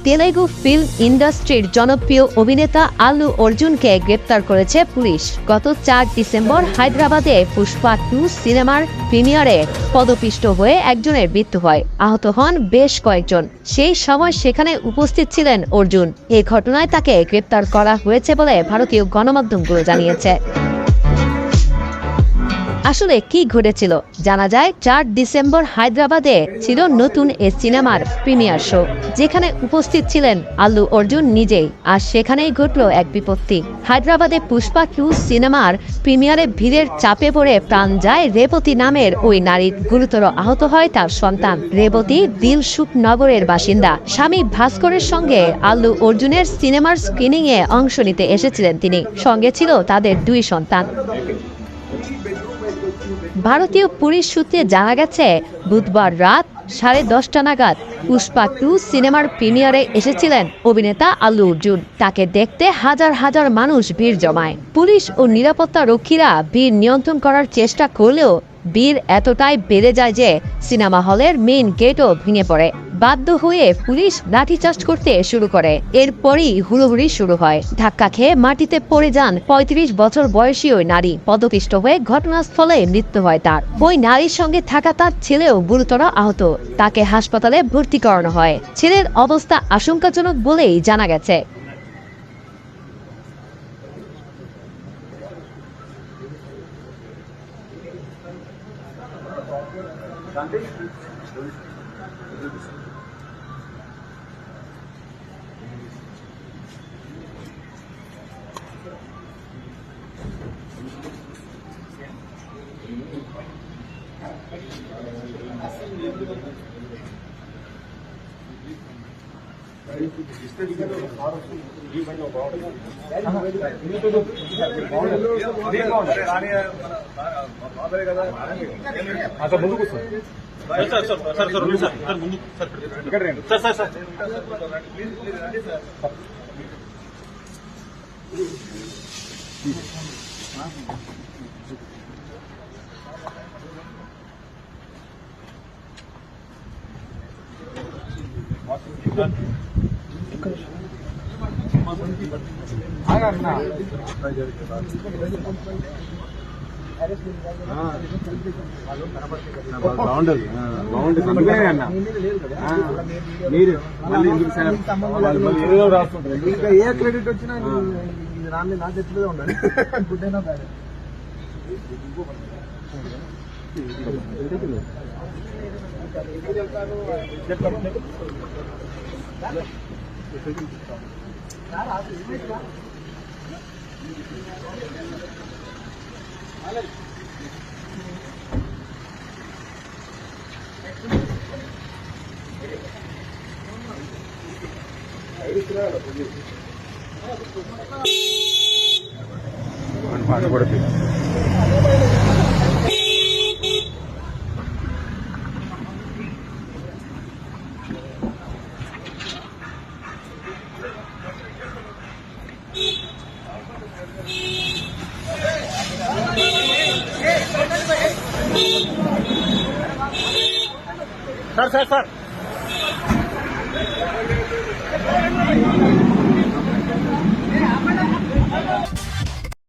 Telugu film ইন্ডাস্ট্রির জনপ্রিয় অভিনেতা আল্লু অর্জুনকে গ্রেপ্তার করেছে পুলিশ। গত 4 ডিসেম্বর হায়দ্রাবাদে পুষ্পা 2 সিনেমার প্রিমিয়ারে পদপিষ্ট হয়ে একজনের মৃত্যু হয়, আহত হন বেশ কয়েকজন। সেই সময় সেখানে উপস্থিত ছিলেন অর্জুন। এই ঘটনায় তাকে গ্রেপ্তার করা হয়েছে বলে ভারতীয় গণমাধ্যমগুলো জানিয়েছে। আসলে কি ঘটেছিল জানা যায়, 4 ডিসেম্বর হায়দ্রাবাদে ছিল নতুন এ সিনেমার প্রিমিয়ার শো, যেখানে উপস্থিত ছিলেন আল্লু অর্জুন নিজেই। আর সেখানেই ঘটল এক বিপত্তি। হায়দ্রাবাদে পুষ্পা 2 সিনেমার প্রিমিয়ারে ভিড়ের চাপে পড়ে প্রাণ যায় রেবতী নামের ওই নারীর। গুরুতর আহত হয় তার সন্তান। রেবতী দিলসুখ নগরের বাসিন্দা। স্বামী ভাস্করের সঙ্গে আল্লু অর্জুনের সিনেমার স্ক্রিনিংয়ে অংশ নিতে এসেছিলেন তিনি। সঙ্গে ছিল তাদের 2 সন্তান। ভারতীয় পুলিশ সূত্রে জানা গেছে, বুধবার রাত 10:30 নাগাদ পুষ্পা 2 সিনেমার প্রিমিয়ারে এসেছিলেন অভিনেতা আল্লু অর্জুন। তাকে দেখতে হাজার হাজার মানুষ ভিড় জমায়। পুলিশ ও নিরাপত্তা রক্ষীরা ভিড় নিয়ন্ত্রণ করার চেষ্টা করলেও ভিড় এতটাই বেড়ে যায় যে সিনেমা হলের মেইন গেটও ভেঙে পড়ে। বাধ্য হয়ে পুলিশ লাঠিচার্জ করতে শুরু করে। এরপরই হুড়োহুড়ি শুরু হয়। ধাক্কা খেয়ে মাটিতে পড়ে যান 35 বছর বয়সী ওই নারী। পদপিষ্ট হয়ে ঘটনাস্থলে মৃত্যু হয় তার। ওই নারীর সঙ্গে থাকা তার ছেলেও গুরুতর আহত। তাকে হাসপাতালে ভর্তি করানো হয়। ছেলের অবস্থা আশঙ্কাজনক বলেই জানা গেছে। ఏ క్రెడిట్ వచ్చినా రాని నా చేతిలో ఉండాలి. గుడ్ అయినా బ్యాడ్ सर